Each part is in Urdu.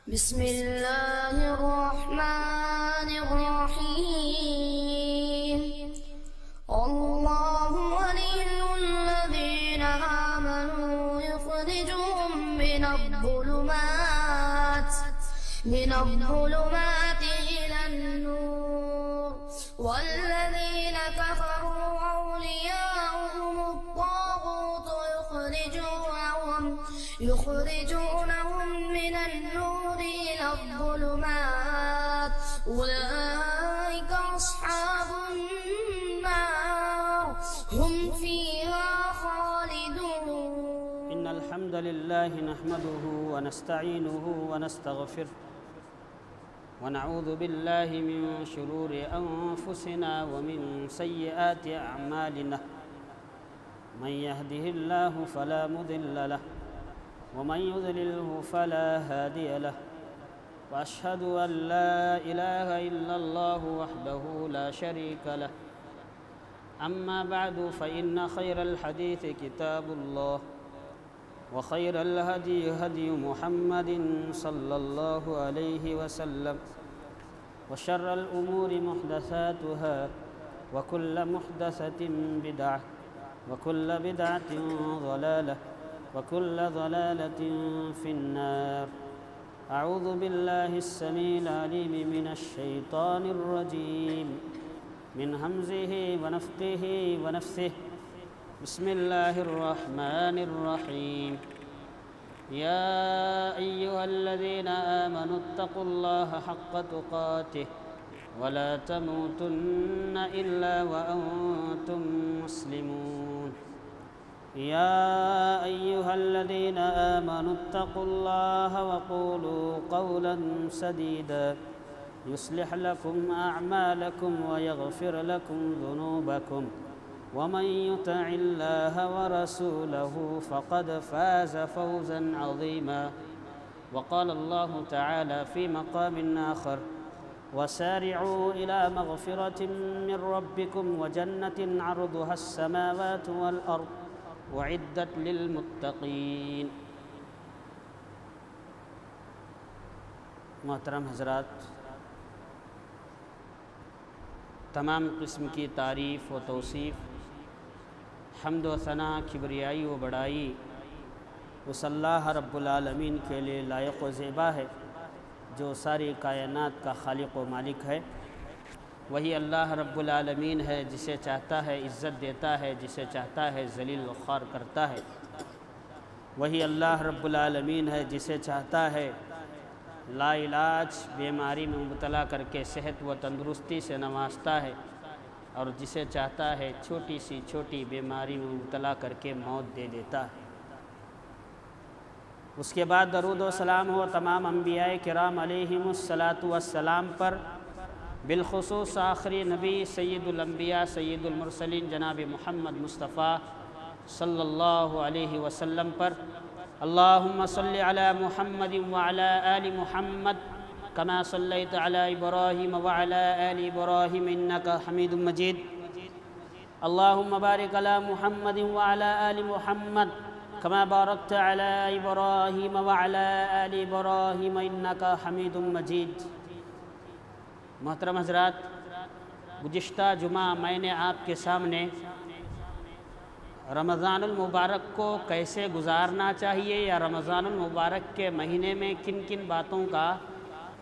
بسم الله الرحمن الرحيم الله ولي الذين آمنوا يخرجهم من الظلمات إلى النور والذين كفروا أولياؤهم الطاغوت يخرجونهم من النور إلى الظلمات أولئك أصحاب النار هم فيها خالدون. إن الحمد لله نحمده ونستعينه ونستغفره ونعوذ بالله من شرور أنفسنا ومن سيئات أعمالنا من يهده الله فلا مضل له ومن يضلله فلا هادي له وأشهد أن لا إله إلا الله وحده لا شريك له. أما بعد فإن خير الحديث كتاب الله وخير الهدي هدي محمد صلى الله عليه وسلم وشر الأمور محدثاتها وكل محدثة بدعة وكل بدعة ضلالة وكل ضلالة في النار. أعوذ بالله السميع العليم من الشيطان الرجيم من همزه ونفخه ونفثه. بسم الله الرحمن الرحيم. يا أيها الذين آمنوا اتقوا الله حق تقاته ولا تموتن إلا وأنتم مسلمون. يا أيها الذين آمنوا اتقوا الله وقولوا قولا سديدا يصلح لكم أعمالكم ويغفر لكم ذنوبكم ومن يطع الله ورسوله فقد فاز فوزا عظيما. وقال الله تعالى في مقام آخر وسارعوا إلى مغفرة من ربكم وجنة عرضها السماوات والأرض وعدت للمتقین. محترم حضرات، تمام قسم کی تعریف و توصیف، حمد و ثنا، کبریائی و بڑائی اس اللہ رب العالمین کے لیے لائق و زیبا ہے جو ساری کائنات کا خالق و مالک ہے. وہی اللہ رب العالمین ہے جسے چاہتا ہے عزت دیتا ہے، جسے چاہتا ہے ذلیل و خوار کرتا ہے. وہی اللہ رب العالمین ہے جسے چاہتا ہے لا علاج بیماری میں مبتلا کر کے صحت و تندرستی سے نوازتا ہے، اور جسے چاہتا ہے چھوٹی سی چھوٹی بیماری میں مبتلا کر کے موت دے دیتا ہے. اس کے بعد درود و سلام ہو تمام انبیاء کرام علیہم الصلاۃ والسلام پر، بالخصوص آخری نبی سید الانبیاء سید المرسلین جناب محمد مصطفیٰ صلی اللہ علیہ وسلم پر. اللہم صلی علی محمد وعلی آل محمد کما صلیت علی ابراہیم وعلی آل ابراہیم انکا حمید مجید. اللہم بارک علی محمد وعلی آل محمد کما بارکت علی ابراہیم وعلی آل ابراہیم انکا حمید مجید. محترم حضرات، گزشتہ جمعہ میں نے آپ کے سامنے رمضان المبارک کو کیسے گزارنا چاہیے یا رمضان المبارک کے مہینے میں کن کن باتوں کا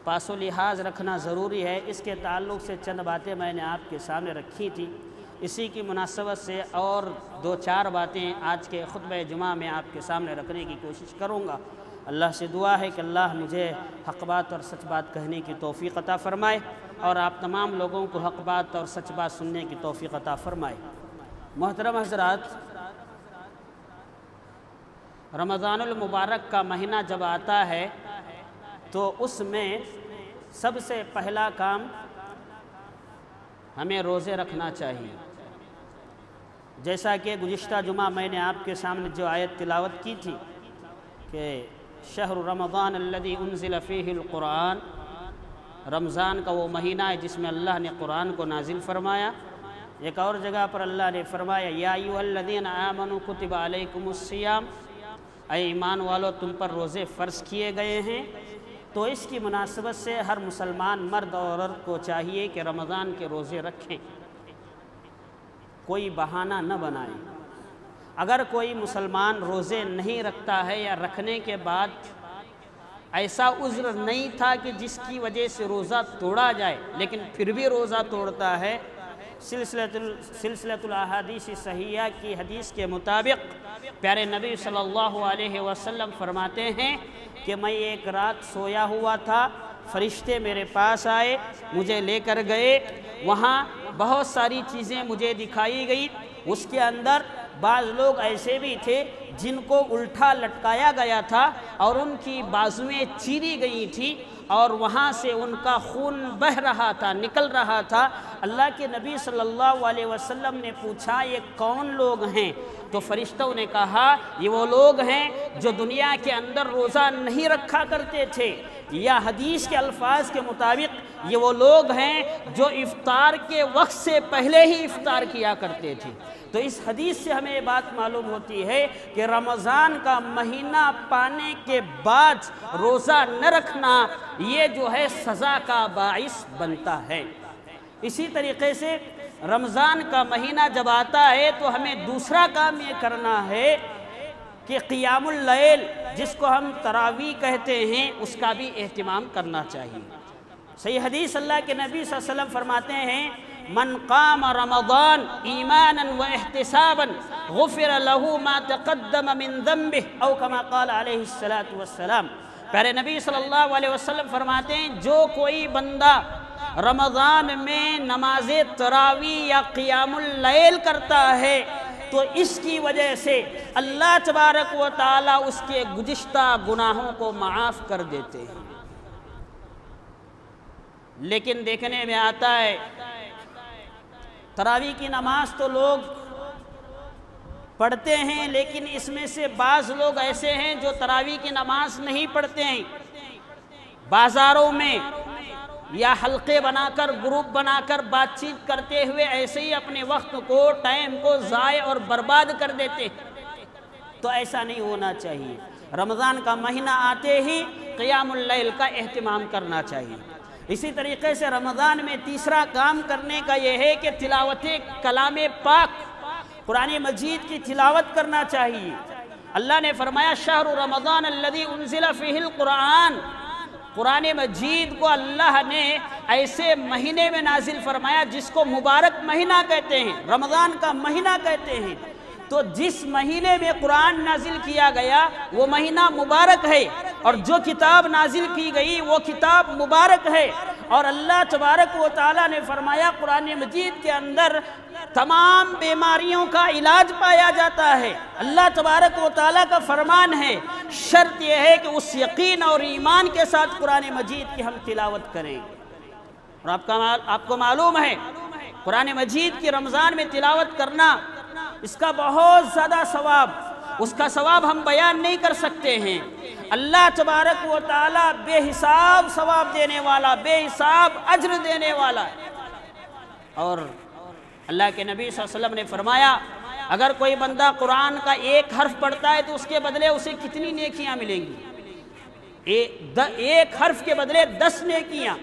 پاس و لحاظ رکھنا ضروری ہے، اس کے تعلق سے چند باتیں میں نے آپ کے سامنے رکھی تھی. اسی کی مناسبت سے اور دو چار باتیں آج کے خطبہ جمعہ میں آپ کے سامنے رکھنے کی کوشش کروں گا. اللہ سے دعا ہے کہ اللہ مجھے حق بات اور سچ بات کہنے کی توفیق عطا فرمائے، اور آپ تمام لوگوں کو حق بات اور سچ بات سننے کی توفیق عطا فرمائے. محترم حضرات، رمضان المبارک کا مہینہ جب آتا ہے تو اس میں سب سے پہلا کام ہمیں روزے رکھنا چاہیے. جیسا کہ گزشتہ جمعہ میں نے آپ کے سامنے جو آیت تلاوت کی تھی کہ شہر رمضان الذی انزل فیہ القرآن، رمضان کا وہ مہینہ ہے جس میں اللہ نے قرآن کو نازل فرمایا. ایک اور جگہ پر اللہ نے فرمایا یا ایھا الذین آمنوا کتب علیکم الصیام، اے ایمان والو تم پر روزے فرض کیے گئے ہیں. تو اس کی مناسبت سے ہر مسلمان مرد اور عورت کو چاہیے کہ رمضان کے روزے رکھیں، کوئی بہانہ نہ بنائیں۔ اگر کوئی مسلمان روزے نہیں رکھتا ہے یا رکھنے کے بعد ایسا عذر نہیں تھا کہ جس کی وجہ سے روزہ توڑا جائے لیکن پھر بھی روزہ توڑتا ہے، سلسلۃ الاحادیث صحیحہ کی حدیث کے مطابق پیارے نبی صلی اللہ علیہ وسلم فرماتے ہیں کہ میں ایک رات سویا ہوا تھا، فرشتے میرے پاس آئے، مجھے لے کر گئے، وہاں بہت ساری چیزیں مجھے دکھائی گئی، اس کے اندر بعض لوگ ایسے بھی تھے جن کو الٹا لٹکایا گیا تھا اور ان کی بازویں چیری گئی تھی اور وہاں سے ان کا خون بہہ رہا تھا، نکل رہا تھا۔ اللہ کے نبی صلی اللہ علیہ وسلم نے پوچھا یہ کون لوگ ہیں؟ تو فرشتوں نے کہا یہ وہ لوگ ہیں جو دنیا کے اندر روزہ نہیں رکھا کرتے تھے، یا حدیث کے الفاظ کے مطابق یہ وہ لوگ ہیں جو افطار کے وقت سے پہلے ہی افطار کیا کرتے تھے۔ تو اس حدیث سے ہمیں یہ بات معلوم ہوتی ہے کہ رمضان کا مہینہ پانے کے بعد روزہ نہ رکھنا یہ جو ہے سزا کا باعث بنتا ہے۔ اسی طریقے سے رمضان کا مہینہ جب آتا ہے تو ہمیں دوسرا کام یہ کرنا ہے کہ قیام اللیل جس کو ہم تراویح کہتے ہیں اس کا بھی اہتمام کرنا چاہیے۔ صحیح حدیث اللہ کے نبی صلی اللہ علیہ وسلم فرماتے ہیں من قام رمضان ایمانا و احتسابا غفر له ما تقدم من ذنبه او كما قال علیہ السلام۔ پیارے نبی صلی اللہ علیہ وسلم فرماتے ہیں جو کوئی بندہ رمضان میں نماز تراویح یا قیام اللیل کرتا ہے تو اس کی وجہ سے اللہ تبارک و تعالی اس کے گزشتہ گناہوں کو معاف کر دیتے ہیں۔ لیکن دیکھنے میں آتا ہے تراویح کی نماز تو لوگ پڑھتے ہیں لیکن اس میں سے بعض لوگ ایسے ہیں جو تراویح کی نماز نہیں پڑھتے ہیں، بازاروں میں یا حلقے بنا کر گروپ بنا کر بات چیت کرتے ہوئے ایسے ہی اپنے وقت کو ٹائم کو ضائع اور برباد کر دیتے، تو ایسا نہیں ہونا چاہیے۔ رمضان کا مہینہ آتے ہی قیام اللیل کا اہتمام کرنا چاہیے۔ اسی طریقے سے رمضان میں تیسرا کام کرنے کا یہ ہے کہ تلاوت کلام پاک قرآن مجید کی تلاوت کرنا چاہیے۔ اللہ نے فرمایا شہر رمضان الذی انزل فیہ القرآن، قرآن مجید کو اللہ نے ایسے مہینے میں نازل فرمایا جس کو مبارک مہینہ کہتے ہیں، رمضان کا مہینہ کہتے ہیں۔ تو جس مہینے میں قرآن نازل کیا گیا وہ مہینہ مبارک ہے، اور جو کتاب نازل کی گئی وہ کتاب مبارک ہے، اور اللہ تبارک و تعالیٰ نے فرمایا قرآن مجید کے اندر تمام بیماریوں کا علاج پایا جاتا ہے۔ اللہ تبارک و تعالیٰ کا فرمان ہے، شرط یہ ہے کہ اس یقین اور ایمان کے ساتھ قرآن مجید کی ہم تلاوت کریں۔ اور آپ کو معلوم ہے قرآن مجید کی رمضان میں تلاوت کرنا اس کا بہت زیادہ ثواب، اس کا ثواب ہم بیان نہیں کر سکتے ہیں۔ اللہ تبارک و تعالیٰ بے حساب ثواب دینے والا، بے حساب اجر دینے والا ہے۔ اور اللہ کے نبی صلی اللہ علیہ وسلم نے فرمایا اگر کوئی بندہ قرآن کا ایک حرف پڑھتا ہے تو اس کے بدلے اسے کتنی نیکیاں ملیں گی؟ ایک حرف کے بدلے 10 نیکیاں۔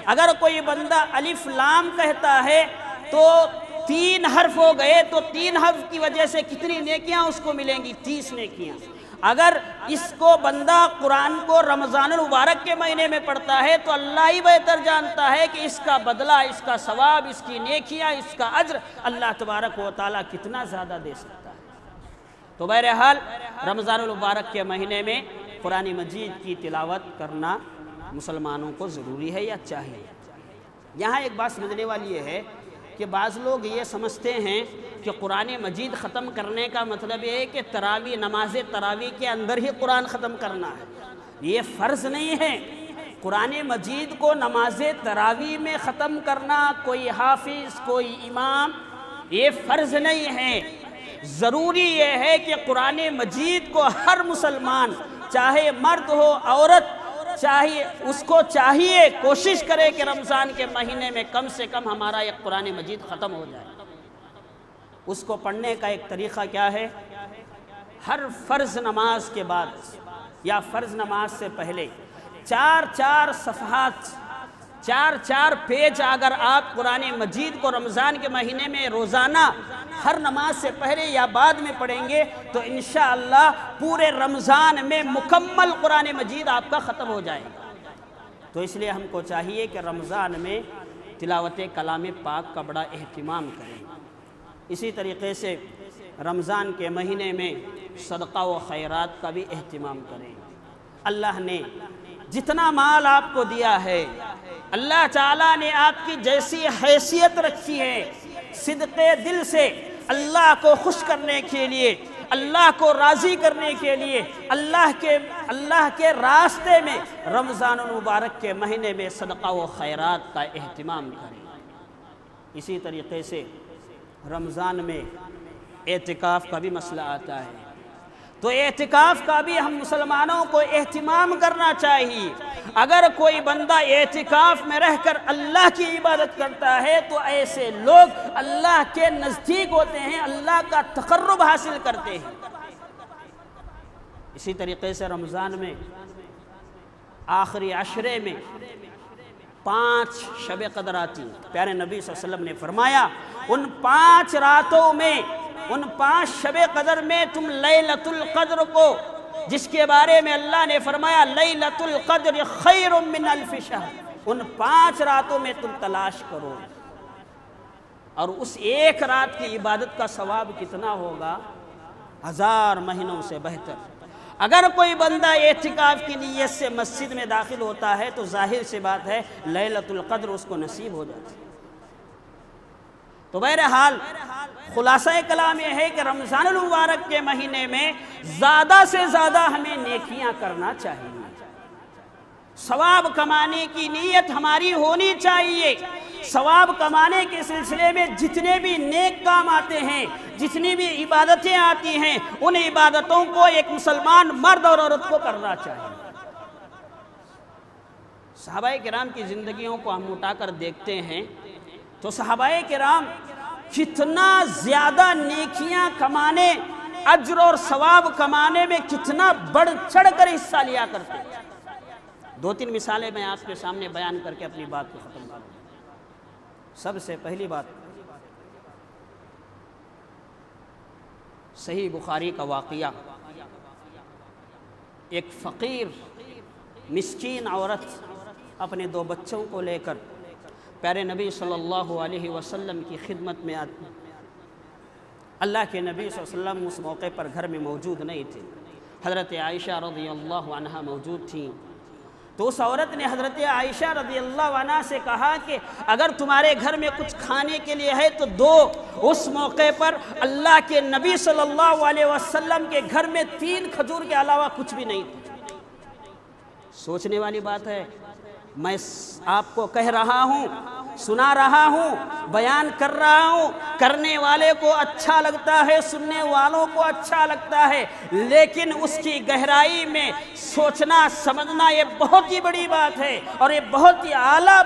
اگر کوئی بندہ الف لام کہتا ہے تو 3 حرف ہو گئے تو 3 حرف کی وجہ سے کتنی نیکیاں اس کو ملیں گی؟ 30 نیکیاں۔ اگر اس کو بندہ قرآن کو رمضان المبارک کے مہینے میں پڑھتا ہے تو اللہ ہی بہتر جانتا ہے کہ اس کا بدلہ، اس کا ثواب، اس کی نیکیاں، اس کا اجر اللہ تبارک و تعالیٰ کتنا زیادہ دے سکتا ہے۔ تو بہرحال رمضان المبارک کے مہینے میں قرآن مجید کی تلاوت کرنا مسلمانوں کو ضروری ہے یا چاہیے۔ یہاں ایک بات سمجھنے والی یہ ہے کہ بعض لوگ یہ سمجھتے ہیں کہ قرآن مجید ختم کرنے کا مطلب یہ ہے کہ تراویح، نماز تراویح کے اندر ہی قرآن ختم کرنا ہے۔ یہ فرض نہیں ہے۔ قرآن مجید کو نماز تراویح میں ختم کرنا کوئی حافظ، کوئی امام، یہ فرض نہیں ہے۔ ضروری یہ ہے کہ قرآن مجید کو ہر مسلمان، چاہے مرد ہو عورت، چاہیے اس کو چاہیے کوشش کرے کہ رمضان کے مہینے میں کم سے کم ہمارا یہ قرآن مجید ختم ہو جائے۔ اس کو پڑھنے کا ایک طریقہ کیا ہے؟ ہر فرض نماز کے بعد یا فرض نماز سے پہلے 4 صفحات 4 پیج اگر آپ قرآن مجید کو رمضان کے مہینے میں روزانہ ہر نماز سے پہلے یا بعد میں پڑھیں گے تو انشاءاللہ پورے رمضان میں مکمل قرآن مجید آپ کا ختم ہو جائے گا۔ تو اس لیے ہم کو چاہیے کہ رمضان میں تلاوت کلام پاک کا بڑا اہتمام کریں۔ اسی طریقے سے رمضان کے مہینے میں صدقہ و خیرات کا بھی اہتمام کریں۔ اللہ نے جتنا مال آپ کو دیا ہے، اللہ تعالیٰ نے آپ کی جیسی حیثیت رکھی ہے، صدقے دل سے اللہ کو خوش کرنے کے لیے، اللہ کو راضی کرنے کے لیے، اللہ کے راستے میں رمضان المبارک کے مہینے میں صدقہ و خیرات کا اہتمام کریں۔ اسی طریقے سے رمضان میں اعتکاف کا بھی مسئلہ آتا ہے، تو اعتکاف کا بھی ہم مسلمانوں کو اہتمام کرنا چاہیے۔ اگر کوئی بندہ اعتکاف میں رہ کر اللہ کی عبادت کرتا ہے تو ایسے لوگ اللہ کے نزدیک ہوتے ہیں، اللہ کا تقرب حاصل کرتے ہیں۔ اسی طریقے سے رمضان میں آخری عشرے میں 5 شب قدر آتی ہیں۔ پیارے نبی صلی اللہ علیہ وسلم نے فرمایا ان 5 راتوں میں، ان 5 شب قدر میں تم لیلۃ القدر کو، جس کے بارے میں اللہ نے فرمایا لیلۃ القدر خیر من الف شہر، ان 5 راتوں میں تم تلاش کرو۔ اور اس ایک رات کی عبادت کا ثواب کتنا ہوگا؟ 1000 مہینوں سے بہتر۔ اگر کوئی بندہ اعتکاف کی نیت سے مسجد میں داخل ہوتا ہے تو ظاہر سی بات ہے لیلۃ القدر اس کو نصیب ہو جاتی ہے۔ تو بہرحال خلاصہ کلام یہ ہے کہ رمضان المبارک کے مہینے میں زیادہ سے زیادہ ہمیں نیکیاں کرنا چاہیے، ثواب کمانے کی نیت ہماری ہونی چاہیے۔ ثواب کمانے کے سلسلے میں جتنے بھی نیک کام آتے ہیں، جتنی بھی عبادتیں آتی ہیں، ان عبادتوں کو ایک مسلمان مرد اور عورت کو کرنا چاہیے۔ صحابہ کرام کی زندگیوں کو ہم اٹھا کر دیکھتے ہیں تو صحابہ کرام کتنا زیادہ نیکیاں کمانے، اجر اور ثواب کمانے میں کتنا بڑھ چڑھ کر حصہ لیا کرتے ہیں۔ 2-3 مثالیں میں آپ کے سامنے بیان کر کے اپنی بات کو ختم کروں۔ سب سے پہلی بات، صحیح بخاری کا واقعہ، ایک فقیر مسکین عورت اپنے 2 بچوں کو لے کر پیارے نبی صلی اللہ علیہ وسلم کی خدمت میں آتی۔ اللہ کے نبی صلی اللہ علیہ وسلم اس موقع پر گھر میں موجود نہیں تھے، حضرت عائشہ رضی اللہ عنہا موجود تھیں۔ تو اس عورت نے حضرت عائشہ رضی اللہ عنہ سے کہا کہ اگر تمہارے گھر میں کچھ کھانے کے لیے ہے تو دو۔ اس موقع پر اللہ کے نبی صلی اللہ علیہ وسلم کے گھر میں 3 کھجور کے علاوہ کچھ بھی نہیں تھا۔ سوچنے والی بات ہے، میں آپ کو کہہ رہا ہوں، سنا رہا ہوں، بیان کر رہا ہوں، کرنے والے کو اچھا لگتا ہے، سننے والوں کو اچھا لگتا ہے، لیکن اس کی گہرائی میں سوچنا سمجھنا یہ بہت ہی بڑی بات ہے اور یہ بہت ہی اعلیٰ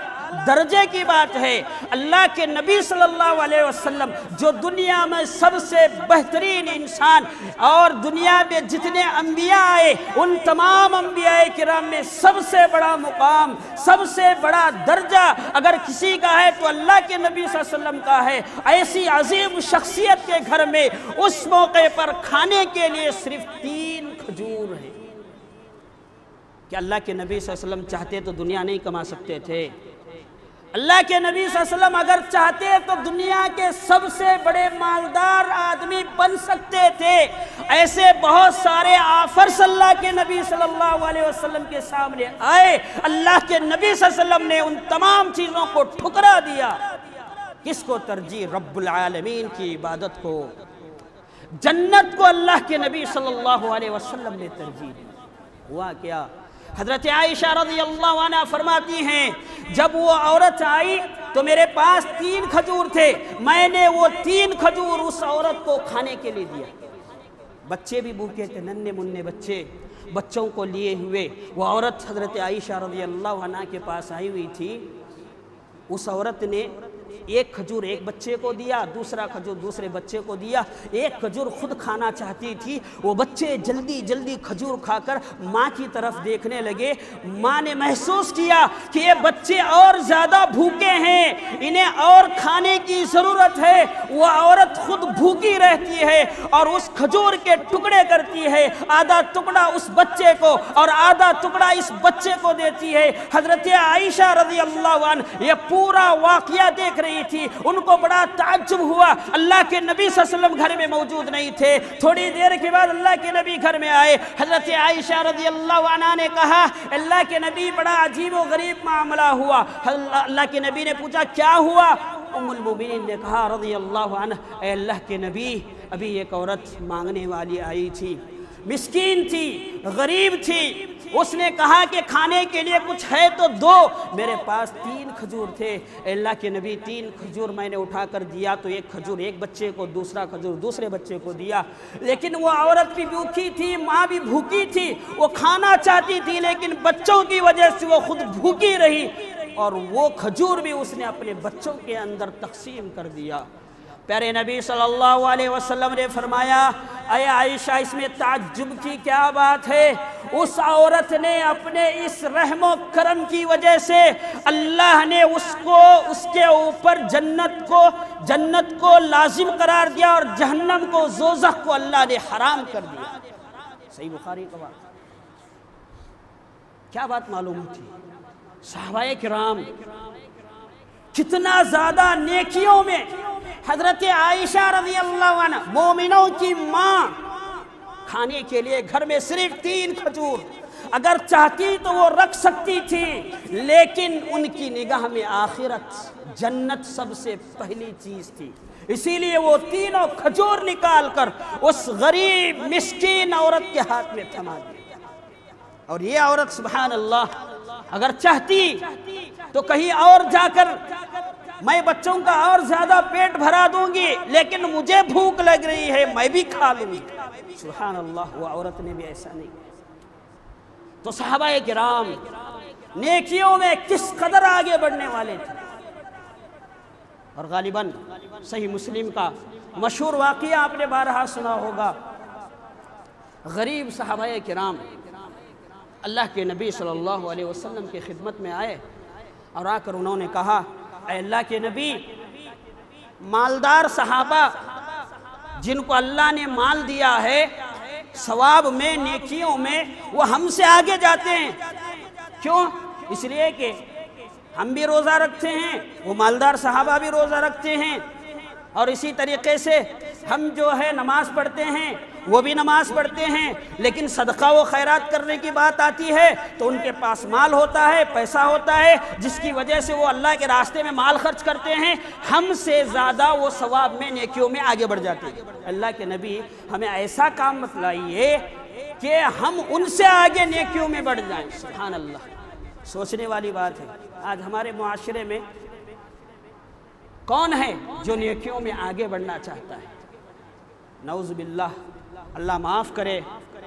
درجے کی بات ہے۔ اللہ کے نبی صلی اللہ علیہ وسلم جو دنیا میں سب سے بہترین انسان اور دنیا میں جتنے انبیاء آئے ان تمام انبیاء کرام میں سب سے بڑا مقام، سب سے بڑا درجہ اگر کسی کا ہے تو اللہ کے نبی صلی اللہ علیہ وسلم کا ہے۔ ایسی عظیم شخصیت کے گھر میں اس موقع پر کھانے کے لیے صرف 3 کھجور ہیں۔ کہ اللہ کے نبی صلی اللہ علیہ وسلم چاہتے تو دنیا نہیں کما سکتے تھے؟ اللہ کے نبی صلی اللہ علیہ وسلم اگر چاہتے تو دنیا کے سب سے بڑے مالدار آدمی بن سکتے تھے۔ ایسے بہت سارے آفرز اللہ کے نبی صلی اللہ علیہ وسلم کے سامنے آئے، اللہ کے نبی صلی اللہ علیہ وسلم نے ان تمام چیزوں کو ٹھکرا دیا۔ کس کو ترجیح؟ رب العالمین کی عبادت کو، جنت کو اللہ کے نبی صلی اللہ علیہ وسلم نے ترجیح دی۔ ہوا کیا؟ حضرت عائشہ رضی اللہ عنہ فرماتی ہیں جب وہ عورت آئی تو میرے پاس 3 کھجور تھے، میں نے وہ 3 کھجور اس عورت کو کھانے کے لیے دیا۔ بچے بھی بھوکے تھے، ننھے منھے بچے، بچوں کو لیے ہوئے وہ عورت حضرت عائشہ رضی اللہ عنہ کے پاس آئی ہوئی تھی۔ اس عورت نے ایک کھجور ایک بچے کو دیا، دوسرا کھجور دوسرے بچے کو دیا۔ ایک کھجور خود کھانا چاہتی تھی، وہ بچے جلدی جلدی کھجور کھا کر ماں کی طرف دیکھنے لگے۔ ماں نے محسوس کیا کہ یہ بچے اور زیادہ بھوکے ہیں، انہیں اور کھانے کی ضرورت ہے۔ وہ عورت خود بھوکی رہتی ہے اور اس کھجور کے ٹکڑے کرتی ہے، آدھا ٹکڑا اس بچے کو اور آدھا ٹکڑا اس بچے کو دیتی ہے۔ حضرت عائشہ رضی اللہ عنہ یہ پورا واقعہ دیکھ رہی تھی، ان کو بڑا تعجب ہوا۔ اللہ کے نبی صلی اللہ علیہ وسلم گھر میں موجود نہیں تھے۔ تھوڑی دیر کے بعد اللہ کے نبی گھر میں آئے۔ حضرت عائشہ رضی اللہ عنہ نے کہا اللہ کے نبی بڑا عجیب و غریب معاملہ ہوا۔ اللہ کے نبی نے پوچھا کیا ہوا؟ ام المومنین نے کہا رضی اللہ عنہ اے اللہ کے نبی ابھی ایک عورت مانگنے والی آئی تھی، مسکین تھی، غریب تھی، اس نے کہا کہ کھانے کے لیے کچھ ہے تو دو۔ میرے پاس 3 کھجور تھے، اے اللہ کے نبی 3 کھجور میں نے اٹھا کر دیا تو ایک کھجور ایک بچے کو، دوسرا کھجور دوسرے بچے کو دیا۔ لیکن وہ عورت بھی بھوکی تھی، ماں بھی بھوکی تھی، وہ کھانا چاہتی تھی لیکن بچوں کی وجہ سے وہ خود بھوکی رہی، اور وہ کھجور بھی اس نے اپنے بچوں کے اندر تقسیم کر دیا۔ پیارے نبی صلی اللہ علیہ وسلم نے فرمایا اے عائشہ اس میں تعجب کی کیا بات ہے؟ اس عورت نے اپنے اس رحم و کرم کی وجہ سے اللہ نے اس کے اوپر جنت کو لازم قرار دیا اور جہنم کو، دوزخ کو اللہ نے حرام کر دیا۔ صحیح بخاری کا بات۔ کیا بات معلوم ہوتی؟ صحابہ کرام کتنا زیادہ نیکیوں میں، حضرت عائشہ رضی اللہ عنہ مومنوں کی ماں کھانے کے لیے گھر میں صرف 3 کھجور، اگر چاہتی تو وہ رکھ سکتی تھی، لیکن ان کی نگاہ میں آخرت جنت سب سے پہلی چیز تھی، اسی لیے وہ 3 کھجور نکال کر اس غریب مسکین عورت کے ہاتھ میں تھما دی۔ اور یہ عورت سبحان اللہ اگر چاہتی تو کہیں اور جا کر میں بچوں کا اور زیادہ پیٹ بھرا دوں گی، لیکن مجھے بھوک لگ رہی ہے میں بھی کھا لوں گی۔ سبحان اللہ، وہ عورت نے بھی ایسا نہیں کیا۔ تو صحابہ کرام نیکیوں میں کس قدر آگے بڑھنے والے تھے۔ اور غالباً صحیح مسلم کا مشہور واقعہ آپ نے بارہا سنا ہوگا، غریب صحابہ کرام اللہ کے نبی صلی اللہ علیہ وسلم کی خدمت میں آئے اور آ کر انہوں نے کہا اے اللہ کے نبی مالدار صحابہ جن کو اللہ نے مال دیا ہے ثواب میں، نیکیوں میں، وہ ہم سے آگے جاتے ہیں۔ کیوں؟ اس لیے کہ ہم بھی روزہ رکھتے ہیں، وہ مالدار صحابہ بھی روزہ رکھتے ہیں، اور اسی طریقے سے ہم جو ہے نماز پڑھتے ہیں، وہ بھی نماز پڑھتے ہیں، لیکن صدقہ و خیرات کرنے کی بات آتی ہے تو ان کے پاس مال ہوتا ہے، پیسہ ہوتا ہے، جس کی وجہ سے وہ اللہ کے راستے میں مال خرچ کرتے ہیں، ہم سے زیادہ وہ ثواب میں، نیکیوں میں آگے بڑھ جاتے ہیں۔ اللہ کے نبی ہمیں ایسا کام بتلائیے کہ ہم ان سے آگے نیکیوں میں بڑھ جائیں۔ سبحان اللہ، سوچنے والی بات ہے۔ آج ہمارے معاشرے میں کون ہے جو نیکیوں میں آگے بڑھنا چاہتا ہے؟ نعوذ باللہ، اللہ معاف کرے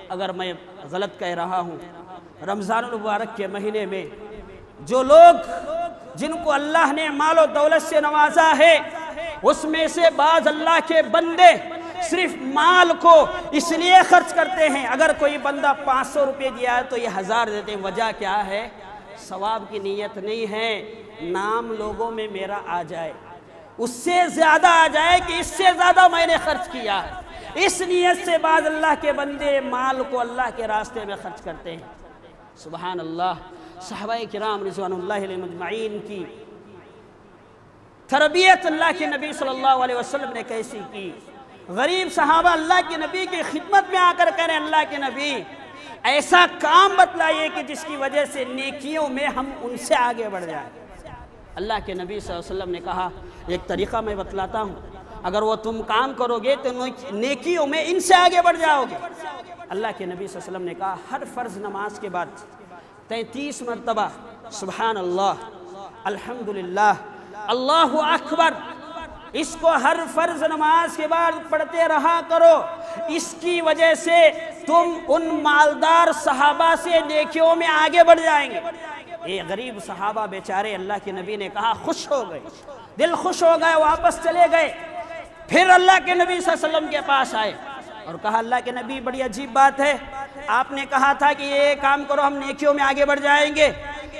اگر میں غلط کہہ رہا ہوں۔ رمضان المبارک کے مہینے میں جو لوگ جن کو اللہ نے مال و دولت سے نوازا ہے، اس میں سے بعض اللہ کے بندے صرف مال کو اس لیے خرچ کرتے ہیں، اگر کوئی بندہ 500 روپے دیا ہے تو یہ 1000 دیتے ہیں۔ وجہ کیا ہے؟ ثواب کی نیت نہیں ہے، نام لوگوں میں میرا آ جائے، اس سے زیادہ آ جائے کہ اس سے زیادہ میں نے خرچ کیا ہے، اس نیت سے بعض اللہ کے بندے مال کو اللہ کے راستے میں خرچ کرتے ہیں۔ سبحان اللہ، صحابہ کرام رضوان اللہ علیہم اجمعین کی تربیت اللہ کے نبی صلی اللہ علیہ وسلم نے کیسی کی۔ غریب صحابہ اللہ کے نبی کی خدمت میں آ کر کہہ رہے ہیں اللہ کے نبی ایسا کام بتلائیے کہ جس کی وجہ سے نیکیوں میں ہم ان سے آگے بڑھ جائیں۔ اللہ کے نبی صلی اللہ علیہ وسلم نے کہا ایک طریقہ میں بتلاتا ہوں، اگر وہ تم کام کرو گے تو نیکیوں میں ان سے آگے بڑھ جاؤ گے۔ اللہ کے نبی صلی اللہ علیہ وسلم نے کہا ہر فرض نماز کے بعد 33 مرتبہ سبحان اللہ، الحمدللہ، اللہ اکبر، اس کو ہر فرض نماز کے بعد پڑھتے رہا کرو، اس کی وجہ سے تم ان مالدار صحابہ سے نیکیوں میں آگے بڑھ جائیں گے۔ یہ غریب صحابہ بیچارے اللہ کے نبی نے کہا خوش ہو گئے، دل خوش ہو گئے، واپس چلے گئے۔ پھر اللہ کے نبی صلی اللہ علیہ وسلم کے پاس آئے اور کہا اللہ کے نبی بڑی عجیب بات ہے، آپ نے کہا تھا کہ یہ کام کرو، ہم نیکیوں میں آگے بڑھ جائیں گے،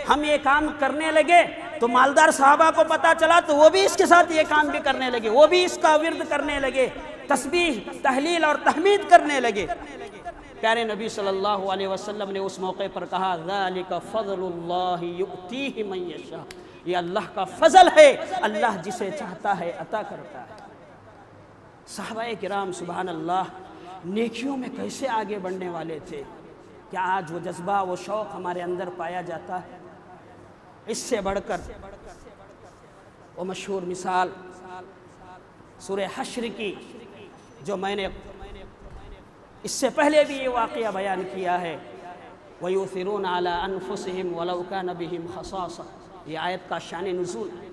ہم یہ کام کرنے لگے تو مالدار صحابہ کو پتا چلا تو وہ بھی اس کے ساتھ یہ کام بھی کرنے لگے، وہ بھی اس کا ورد کرنے لگے، تسبیح تحلیل اور تحمید کرنے لگے۔ پیارے نبی صلی اللہ علیہ وسلم نے اس موقع پر کہا ذالک فضل اللہ یؤتیہ من یشاء، یہ اللہ کا فضل ہے، اللہ جسے چاہتا ہے عطا کرتا ہے۔ صحابہ کرام سبحان اللہ نیکیوں میں کیسے آگے بڑھنے والے تھے، کیا آج وہ جذبہ وہ شوق ہمارے اندر پایا جاتا ہے؟ اس سے بڑھ کر وہ مشہور مثال سورہ حشر کی جو میں نے اس سے پہلے بھی یہ واقعہ بیان کیا ہے، وَيُؤْثِرُونَ عَلَىٰ أَنفُسِهِمْ وَلَوْ كَانَ بِهِمْ خَصَاصَةٌ، یہ آیت کا شان نزول ہے۔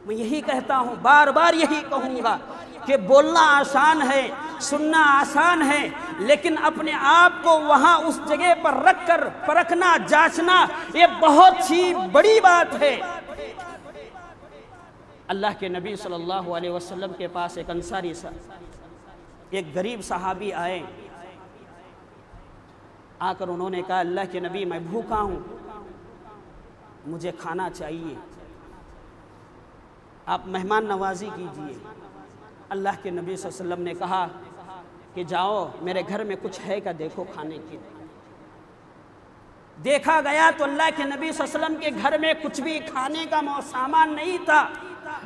میں یہی کہتا ہوں، بار بار یہی کہوں گا کہ بولنا آسان ہے، سننا آسان ہے، لیکن اپنے آپ کو وہاں اس جگہ پر رکھ کر پرکھنا جانچنا یہ بہت ہی بڑی بات ہے۔ اللہ کے نبی صلی اللہ علیہ وسلم کے پاس ایک انصاری ایک غریب صحابی آئے، آ کر انہوں نے کہا اللہ کے نبی میں بھوکا ہوں، مجھے کھانا چاہیے، آپ مہمان نوازی کیجئے۔ اللہ کے نبی صلی اللہ علیہ وسلم نے کہا کہ جاؤ میرے گھر میں کچھ ہے کیا دیکھو کھانے کے لیے۔ دیکھا گیا تو اللہ کے نبی صلی اللہ علیہ وسلم کے گھر میں کچھ بھی کھانے کا سامان نہیں تھا۔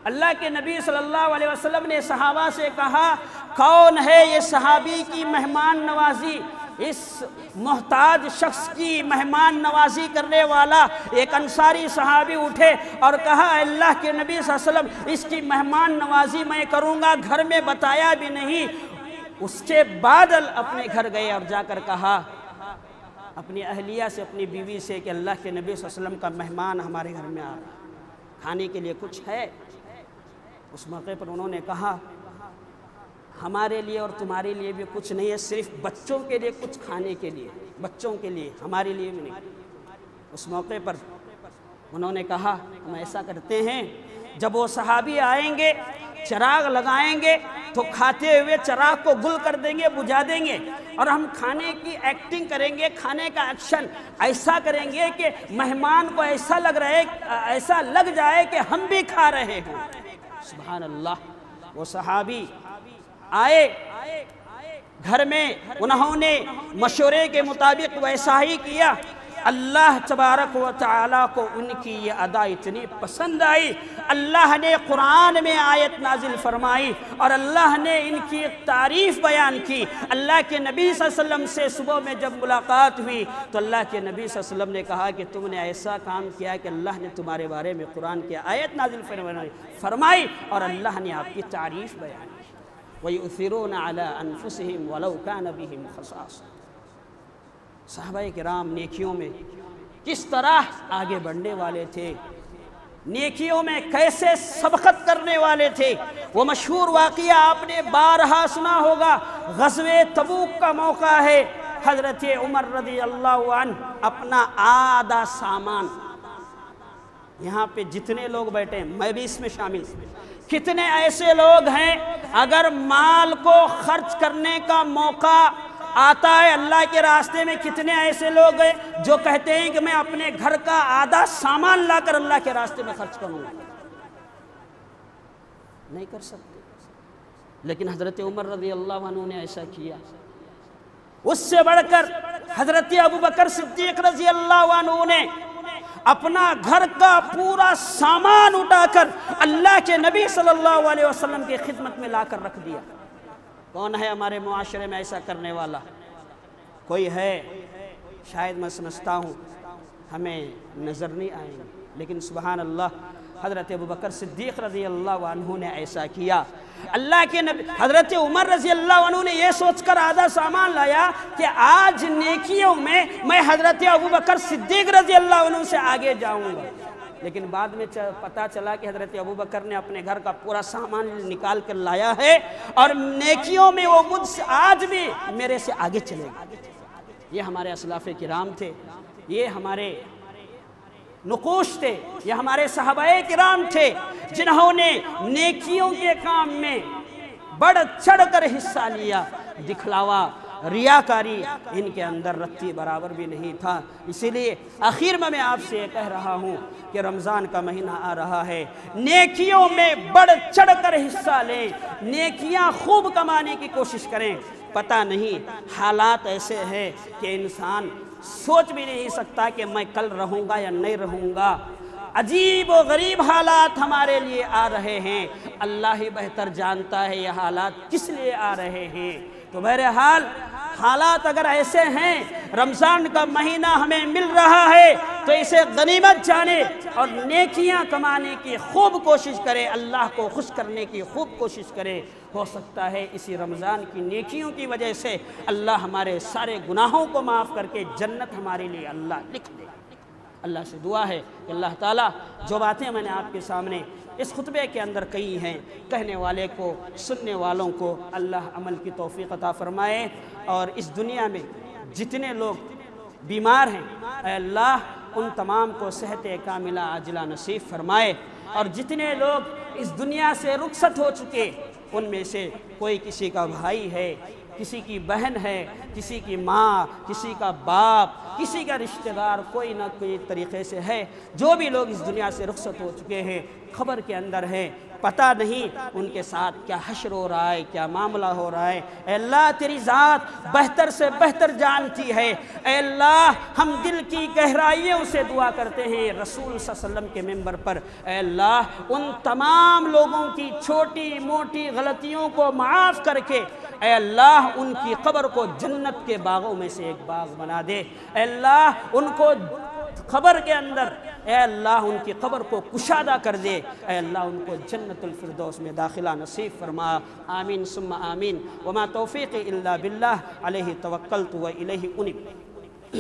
اللہ کے نبی صلی اللہ علیہ وسلم نے صحابہ سے کہا کون ہے یہ صحابی کی مہمان نوازی، اس محتاج شخص کی مہمان نوازی کرنے والا؟ ایک انصاری صحابی اٹھے اور کہا اللہ کے نبی صلی اللہ علیہ وسلم اس کی مہمان نوازی میں کروں گا، گھر میں بتایا بھی نہیں۔ اس کے بعد اپنے گھر گئے اور جا کر کہا اپنی اہلیہ سے، اپنی بیوی سے کہ اللہ کے نبی صلی اللہ علیہ وسلم کا مہمان ہمارے گھر میں آ رہا ہے، کھانے کے لیے کچھ ہے؟ اس موقع پر انہوں نے کہا ہمارے لیے اور تمہارے لیے بھی کچھ نہیں ہے، صرف بچوں کے لیے کچھ کھانے کے لیے، بچوں کے لیے، ہمارے لیے بھی نہیں۔ اس موقع پر انہوں نے کہا ہم ایسا کرتے ہیں جب وہ صحابی آئیں گے چراغ لگائیں گے تو کھاتے ہوئے چراغ کو گل کر دیں گے، بجھا دیں گے، اور ہم کھانے کی ایکٹنگ کریں گے، کھانے کا ایکشن ایسا کریں گے کہ مہمان کو ایسا لگ جائے کہ ہم بھی کھا رہے ہیں۔ سبحان اللہ۔ وہ صحابی آئے گھر میں، انہوں نے مشورے کے مطابق ویسا ہی کیا۔ اللہ تبارک و تعالیٰ کو ان کی یہ ادا اتنی پسند آئی، اللہ نے قرآن میں آیت نازل فرمائی اور اللہ نے ان کی تعریف بیان کی۔ اللہ کے نبی صلی اللہ علیہ وسلم سے صبح میں جب ملاقات ہوئی تو اللہ کے نبی صلی اللہ علیہ وسلم نے کہا کہ تم نے ایسا کام کیا کہ اللہ نے تمہارے بارے میں قرآن کی آیت نازل فرمائی اور اللہ نے آپ کی تعریف بیان کی۔ وَيُؤْثِرُونَ عَلَىٰ أَنفُسِهِمْ وَلَوْ كَانَ بِهِمْ خَصَاصَةٌ۔ صحابہ کرام نیکیوں میں کس طرح آگے بڑھنے والے تھے، نیکیوں میں کیسے سبقت کرنے والے تھے۔ وہ مشہور واقعہ آپ نے بارہا سنا ہوگا، غزوہ تبوک کا موقع ہے، حضرت عمر رضی اللہ عنہ اپنا آدھا سامان، یہاں پہ جتنے لوگ بیٹھے ہیں میں بھی اس میں شامل ہوں، کتنے ایسے لوگ ہیں اگر مال کو خرچ کرنے کا موقع آتا ہے اللہ کے راستے میں، کتنے ایسے لوگ ہیں جو کہتے ہیں کہ میں اپنے گھر کا آدھا سامان لا کر اللہ کے راستے میں خرچ کروں گا؟ نہیں کر سکتے، لیکن حضرت عمر رضی اللہ عنہ نے ایسا کیا۔ اس سے بڑھ کر حضرت ابوبکر صدیق رضی اللہ عنہ نے اپنا گھر کا پورا سامان اٹھا کر اللہ کے نبی صلی اللہ علیہ وسلم کی خدمت میں لا کر رکھ دیا۔ کون ہے ہمارے معاشرے میں ایسا کرنے والا؟ کوئی ہے؟ شاید میں سمجھتا ہوں ہمیں نظر نہیں آئیں گے، لیکن سبحان اللہ حضرت ابوبکر صدیق رضی اللہ عنہ نے ایسا کیا۔ اللہ کے نبی حضرت عمر رضی اللہ عنہ نے یہ سوچ کر آدھا سامان لایا کہ آج نیکیوں میں حضرت ابوبکر صدیق رضی اللہ عنہ سے آگے جاؤں گا، لیکن بعد میں پتا چلا کہ حضرت ابوبکر نے اپنے گھر کا پورا سامان نکال کر لایا ہے اور نیکیوں میں وہ مجھ سے آج بھی میرے سے آگے چلے گا۔ یہ ہمارے اسلاف کرام تھے، یہ ہمارے نقوش تھے، یہ ہمارے صحابہ کرام تھے جنہوں نے نیکیوں کے کام میں بڑھ چڑھ کر حصہ لیا۔ دکھلاوا، ریاکاری ان کے اندر رتی برابر بھی نہیں تھا۔ اسی لیے آخر میں آپ سے یہ کہہ رہا ہوں کہ رمضان کا مہینہ آ رہا ہے، نیکیوں میں بڑھ چڑھ کر حصہ لیں، نیکیاں خوب کمانے کی کوشش کریں۔ پتہ نہیں حالات ایسے ہیں کہ انسان سوچ بھی نہیں سکتا کہ میں کل رہوں گا یا نہیں رہوں گا۔ عجیب و غریب حالات ہمارے لیے آ رہے ہیں، اللہ ہی بہتر جانتا ہے یہ حالات کس لیے آ رہے ہیں۔ تو بہرحال حالات اگر ایسے ہیں، رمضان کا مہینہ ہمیں مل رہا ہے تو اسے غنیمت جانے اور نیکیاں کمانے کی خوب کوشش کرے، اللہ کو خوش کرنے کی خوب کوشش کرے۔ ہو سکتا ہے اسی رمضان کی نیکیوں کی وجہ سے اللہ ہمارے سارے گناہوں کو معاف کر کے جنت ہمارے لیے اللہ لکھ دے۔ اللہ سے دعا ہے کہ اللہ تعالیٰ جو باتیں میں نے آپ کے سامنے اس خطبے کے اندر کہی ہیں، کہنے والے کو، سننے والوں کو اللہ عمل کی توفیق عطا فرمائے، اور اس دنیا میں جتنے لوگ بیمار ہیں اے اللہ ان تمام کو صحت کاملہ عاجلہ نصیب فرمائے، اور جتنے لوگ اس دنیا سے رخصت ہو چکے ان میں سے کوئی کسی کا بھائی ہے، کسی کی بہن ہے، کسی کی ماں، کسی کا باپ، کسی کا رشتہ دار کوئی نہ کوئی طریقے سے ہے، جو بھی لوگ اس دنیا سے رخصت ہو چکے ہیں خبر کے اندر ہے، پتہ نہیں ان کے ساتھ کیا حشر ہو رہا ہے، کیا معاملہ ہو رہا ہے۔ اے اللہ تیری ذات بہتر سے بہتر جانتی ہے۔ اے اللہ ہم دل کی گہرائیوں سے دعا کرتے ہیں رسول صلی اللہ علیہ وسلم کے منبر پر، اے اللہ ان تمام لوگوں کی چھوٹی موٹی غلطیوں کو معاف کر کے اے اللہ ان کی قبر کو جنت کے باغوں میں سے ایک باغ بنا دے۔ اے اللہ ان کو قبر کے اندر اے اللہ ان کی قبر کو کشادہ کر دے، اے اللہ ان کو جنت الفردوس میں داخلہ نصیب فرما۔ آمین ثم آمین۔ وما توفیقی الا باللہ علیہ توکلت و الیہ انیب۔